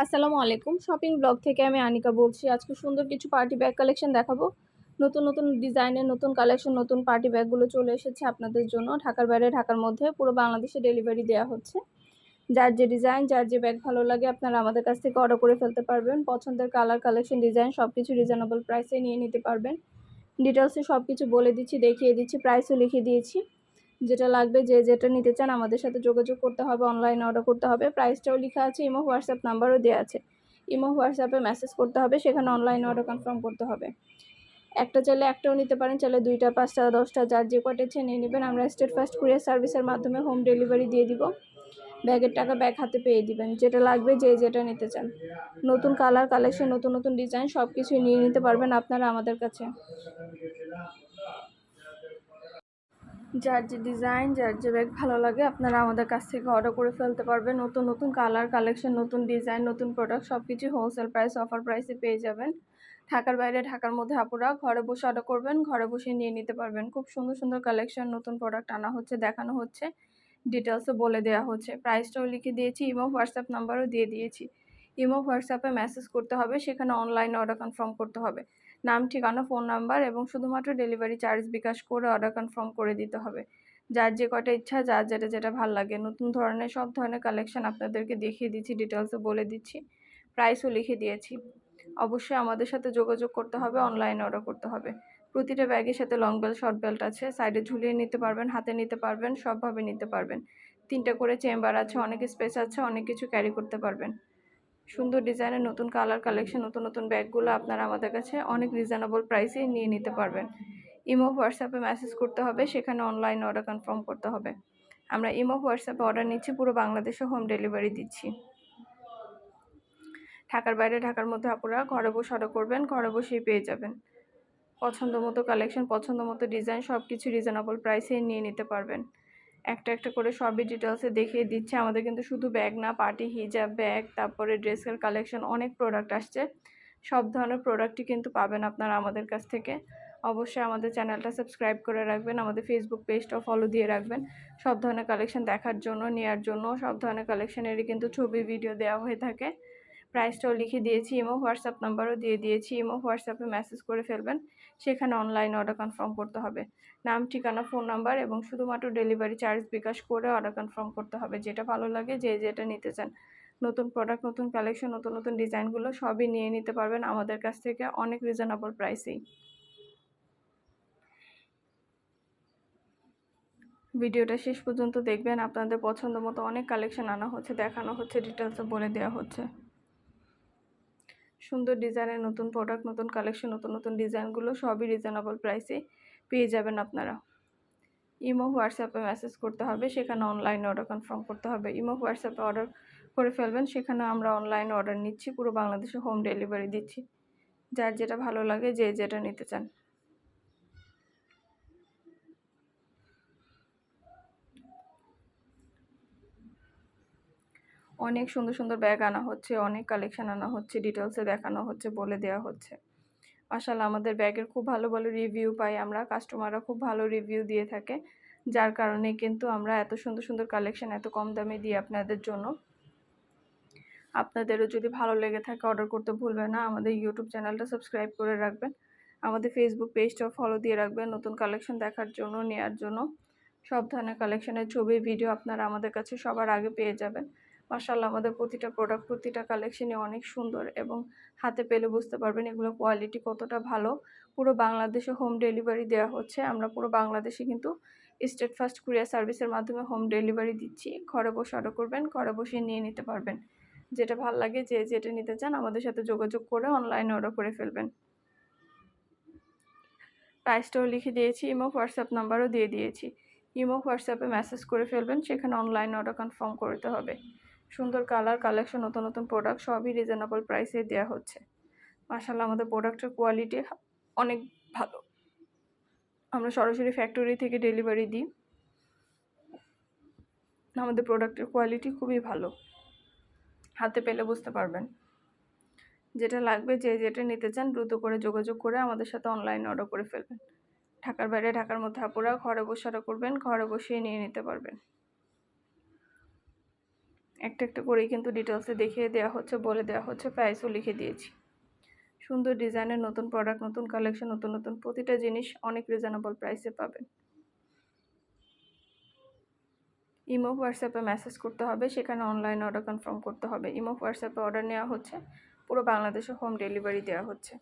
আসসালামু আলাইকুম। Shopping blog থেকে আমি আনিকা বলছি। আজকে সুন্দর কিছু পার্টি ব্যাগ কালেকশন দেখাবো। নতুন নতুন ডিজাইনের নতুন কালেকশন, নতুন পার্টি ব্যাগগুলো চলে এসেছে আপনাদের জন্য। ঢাকার বাইরে, ঢাকার মধ্যে পুরো বাংলাদেশে ডেলিভারি দেওয়া হচ্ছে। যার যে ডিজাইন, যার যে ব্যাগ ভালো লাগে আপনারা আমাদের কাছ থেকে অর্ডার করে ফেলতে পারবেন। পছন্দের কালার, কালেকশন, ডিজাইন সবকিছু রিজনেবল প্রাইসে নিয়ে নিতে পারবেন। ডিটেলসে সবকিছু বলে দিচ্ছি, দেখিয়ে দিচ্ছি, প্রাইসও লিখে দিয়েছি। যেটা লাগবে, যে যেটা নিতে চান আমাদের সাথে যোগাযোগ করতে হবে, অনলাইনে অর্ডার করতে হবে। প্রাইসটাও লেখা আছে, ইমো হোয়াটসঅ্যাপ নাম্বারও দেওয়া আছে। ইমো হোয়াটসঅ্যাপে মেসেজ করতে হবে, সেখানে অনলাইনে অর্ডার কনফার্ম করতে হবে। একটা চাইলে একটাও নিতে পারেন, চাইলে 2টা, 5টা, 10টা, যার যে কটা ইচ্ছে নিয়ে নেবেন। আমরা স্টেট ফার্স্ট কুরিয়ার সার্ভিসের মাধ্যমে হোম ডেলিভারি দিয়ে দিব। ব্যাগের টাকা ব্যাগ হাতে পেয়ে দিবেন। যেটা লাগবে, যে যেটা নিতে চান, নতুন কালার, কালেকশন, নতুন নতুন ডিজাইন সব কিছুই নিয়ে নিতে পারবেন আপনারা আমাদের কাছে। যার যে ডিজাইন, যার যে ব্যাগ ভালো লাগে আপনারা আমাদের কাছ থেকে অর্ডার করে ফেলতে পারবেন। নতুন নতুন কালার, কালেকশন, নতুন ডিজাইন, নতুন প্রোডাক্ট সব কিছু হোলসেল প্রাইস, অফার প্রাইসে পেয়ে যাবেন। ঢাকার বাইরে, ঢাকার মধ্যে আপুরা ঘরে বসে অর্ডার করবেন, ঘরে বসে নিয়ে নিতে পারবেন। খুব সুন্দর সুন্দর কালেকশন, নতুন প্রোডাক্ট আনা হচ্ছে, দেখানো হচ্ছে, ডিটেলসও বলে দেওয়া হচ্ছে। প্রাইসটাও লিখে দিয়েছি, ইমো হোয়াটসঅ্যাপ নাম্বারও দিয়ে দিয়েছি। ইমো হোয়াটসঅ্যাপে মেসেজ করতে হবে, সেখানে অনলাইনে অর্ডার কনফার্ম করতে হবে। নাম, ঠিকানা, ফোন নাম্বার এবং শুধুমাত্র ডেলিভারি চার্জ বিকাশ করে অর্ডার কনফার্ম করে দিতে হবে। যার যে কটা ইচ্ছা, যার যেটা যেটা ভালো লাগে, নতুন ধরনের সব ধরনের কালেকশন আপনাদেরকে দেখিয়ে দিচ্ছি, ডিটেলসও বলে দিচ্ছি, প্রাইসও লিখে দিয়েছি। অবশ্যই আমাদের সাথে যোগাযোগ করতে হবে, অনলাইনে অর্ডার করতে হবে। প্রতিটা ব্যাগের সাথে লং বেল্ট, শর্ট বেল্ট আছে, সাইডে ঝুলিয়ে নিতে পারবেন, হাতে নিতে পারবেন, সবভাবে নিতে পারবেন। 3টা করে চেম্বার আছে, অনেক স্পেস আছে, অনেক কিছু ক্যারি করতে পারবেন। সুন্দর ডিজাইনের নতুন কালার, কালেকশন, নতুন নতুন ব্যাগগুলো আপনারা আমাদের কাছে অনেক রিজনেবল প্রাইসেই নিয়ে নিতে পারবেন। ইমো হোয়াটসঅ্যাপে মেসেজ করতে হবে, সেখানে অনলাইন অর্ডার কনফার্ম করতে হবে। আমরা ইমো হোয়াটসঅ্যাপে অর্ডার নিচ্ছি, পুরো বাংলাদেশে হোম ডেলিভারি দিচ্ছি। ঢাকার বাইরে, ঢাকার মধ্যে আপনারা ঘরে বসে অর্ডার করবেন, ঘরে বসেই পেয়ে যাবেন। পছন্দ মতো কালেকশন, পছন্দ মতো ডিজাইন সব কিছু রিজনেবল প্রাইসেই নিয়ে নিতে পারবেন। একটা একটা করে সবই ডিটেলসে দেখিয়ে দিচ্ছে। আমাদের কিন্তু শুধু ব্যাগ না, পার্টি হিজাব, ব্যাগ, তারপরে ড্রেসের কালেকশন, অনেক প্রোডাক্ট আসছে। সব ধরনের প্রোডাক্টই কিন্তু পাবেন আপনারা আমাদের কাছ থেকে। অবশ্যই আমাদের চ্যানেলটা সাবস্ক্রাইব করে রাখবেন, আমাদের ফেসবুক পেজটাও ফলো দিয়ে রাখবেন। সব ধরনের কালেকশন দেখার জন্য, নেওয়ার জন্য, সব ধরনের কালেকশনেরই কিন্তু ছবি, ভিডিও দেওয়া হয়ে থাকে। প্রাইসটাও লিখে দিয়েছি, ইমো হোয়াটসঅ্যাপ নাম্বারও দিয়ে দিয়েছি। ইমো হোয়াটসঅ্যাপে মেসেজ করে ফেলবেন, সেখানে অনলাইন অর্ডার কনফার্ম করতে হবে। নাম, ঠিকানা, ফোন নাম্বার এবং শুধুমাত্র ডেলিভারি চার্জ বিকাশ করে অর্ডার কনফার্ম করতে হবে। যেটা ভালো লাগে, যে যেটা নিতে চান, নতুন প্রোডাক্ট, নতুন কালেকশন, নতুন নতুন ডিজাইনগুলো সবই নিয়ে নিতে পারবেন আমাদের কাছ থেকে অনেক রিজনেবল প্রাইসেই। ভিডিওটা শেষ পর্যন্ত দেখবেন, আপনাদের পছন্দ মতো অনেক কালেকশন আনা হচ্ছে, দেখানো হচ্ছে, ডিটেলসে বলে দেওয়া হচ্ছে। সুন্দর ডিজাইনের নতুন প্রোডাক্ট, নতুন কালেকশন, নতুন নতুন ডিজাইনগুলো সবই রিজনেবল প্রাইসে পেয়ে যাবেন আপনারা। ইমো হোয়াটসঅ্যাপে মেসেজ করতে হবে, সেখানে অনলাইনে অর্ডার কনফার্ম করতে হবে। ইমো হোয়াটসঅ্যাপে অর্ডার করে ফেলবেন, সেখানে আমরা অনলাইনে অর্ডার নিচ্ছি, পুরো বাংলাদেশে হোম ডেলিভারি দিচ্ছি। যার যেটা ভালো লাগে, যে যেটা নিতে চান। অনেক সুন্দর সুন্দর ব্যাগ আনা হচ্ছে, অনেক কালেকশন আনা হচ্ছে, ডিটেলসে দেখানো হচ্ছে, বলে দেওয়া হচ্ছে। মাশাআল্লাহ, আমাদের ব্যাগের খুব ভালো ভালো রিভিউ পাই আমরা, কাস্টমাররা খুব ভালো রিভিউ দিয়ে থাকে। যার কারণে কিন্তু আমরা এত সুন্দর সুন্দর কালেকশন এত কম দামে দিই আপনাদের জন্য। আপনাদেরও যদি ভালো লেগে থাকে অর্ডার করতে ভুলবেন না। আমাদের ইউটিউব চ্যানেলটা সাবস্ক্রাইব করে রাখবেন, আমাদের ফেসবুক পেজটাও ফলো দিয়ে রাখবেন, নতুন কালেকশন দেখার জন্য, নেওয়ার জন্য। সব ধরনের কালেকশনের ছবি, ভিডিও আপনারা আমাদের কাছে সবার আগে পেয়ে যাবেন। মাশাআল্লাহ, আমাদের প্রতিটা প্রোডাক্ট, প্রতিটা কালেকশনই অনেক সুন্দর এবং হাতে পেলে বুঝতে পারবেন এগুলো কোয়ালিটি কতটা ভালো। পুরো বাংলাদেশে হোম ডেলিভারি দেওয়া হচ্ছে। আমরা পুরো বাংলাদেশে কিন্তু স্টেট ফার্স্ট কুরিয়ার সার্ভিসের মাধ্যমে হোম ডেলিভারি দিচ্ছি। ঘরে বসে অর্ডার করবেন, ঘরে বসে নিয়ে নিতে পারবেন। যেটা ভালো লাগে, যে যেটা নিতে চান আমাদের সাথে যোগাযোগ করে অনলাইনে অর্ডার করে ফেলবেন। প্রাইসটাও লিখে দিয়েছি, ইমো হোয়াটসঅ্যাপ নাম্বারও দিয়ে দিয়েছি। ইমো হোয়াটসঅ্যাপে মেসেজ করে ফেলবেন, সেখানে অনলাইন অর্ডার কনফার্ম করতে হবে। সুন্দর কালার, কালেকশন, নতুন নতুন প্রোডাক্ট সবই রিজনেবল প্রাইসে দেওয়া হচ্ছে। মাশাআল্লাহ, আমাদের প্রোডাক্টের কোয়ালিটি অনেক ভালো। আমরা সরাসরি ফ্যাক্টরি থেকে ডেলিভারি দিই। আমাদের প্রোডাক্টের কোয়ালিটি খুবই ভালো, হাতে পেলে বুঝতে পারবেন। যেটা লাগবে, যে যেটা নিতে চান দ্রুত করে যোগাযোগ করে আমাদের সাথে অনলাইনে অর্ডার করে ফেলবেন। ঢাকার বাইরে, ঢাকার মধ্যে আপুরা ঘরে বসে অর্ডার করবেন, ঘরে বসেই নিয়ে নিতে পারবেন। একটা একটা করেই কিন্তু ডিটেলসে দেখিয়ে দেওয়া হচ্ছে, বলে দেওয়া হচ্ছে, প্রাইসও লিখে দিয়েছি। সুন্দর ডিজাইনের নতুন প্রোডাক্ট, নতুন কালেকশন, নতুন নতুন প্রতিটা জিনিস অনেক রিজনেবল প্রাইসে পাবেন। ইমো হোয়াটসঅ্যাপে মেসেজ করতে হবে, সেখানে অনলাইন অর্ডার কনফার্ম করতে হবে। ইমো হোয়াটসঅ্যাপে অর্ডার নেওয়া হচ্ছে, পুরো বাংলাদেশে হোম ডেলিভারি দেওয়া হচ্ছে।